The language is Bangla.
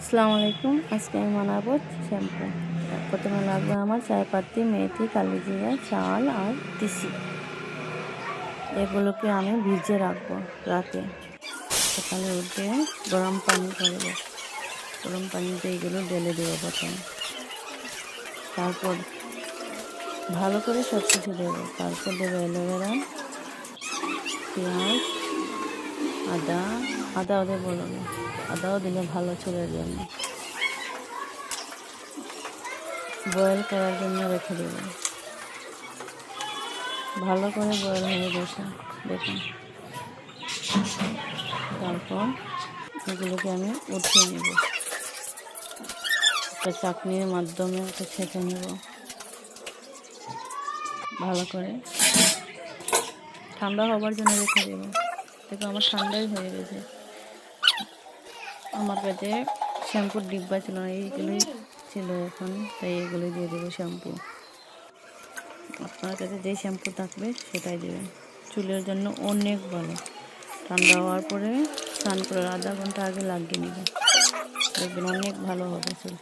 আসসালামু আলাইকুম। আজকে আমি বানাবো শ্যাম্পু। প্রথমে লাগবে আমার চায়পাতি, মেথি, কালিজিরা, চাল আর তিসি। এগুলোকে আমি ভিজিয়ে রাখবো রাতে। সকালে উঠে গরম পানি করবো, গরম পানিতে এগুলো ঢেলে দেবো প্রথমে। তারপর ভালো করে সব কিছু দেবো। তারপর দেবো অ্যালোভেরা, পেঁয়াজ, আদাও দেবো না, আদাও দিলে ভালো চুলের জন্য। বয়েল করার জন্য রেখে দেব। ভালো করে বয়েল হয়ে গেছে দেখুন। তারপর এগুলোকে আমি উঠিয়ে নেব, একটা চাকনির মাধ্যমে একটা ছেঁকে নেব ভালো করে। ঠান্ডা হবার জন্য রেখে দেব। দেখো আমার ঠান্ডাই হয়ে গেছে। আমার কাছে শ্যাম্পুর ডিব্বা ছিল না, এইগুলোই ছিল এখন, তাই এগুলোই দিয়ে দেবো শ্যাম্পু। আপনার কাছে যে শ্যাম্পু থাকবে সেটাই দেবেন। চুলের জন্য অনেক ভালো। ঠান্ডা হওয়ার পরে স্নান করার আধা ঘন্টা আগে লাগিয়ে নেবেন, দেখবেন অনেক ভালো হবে চুল।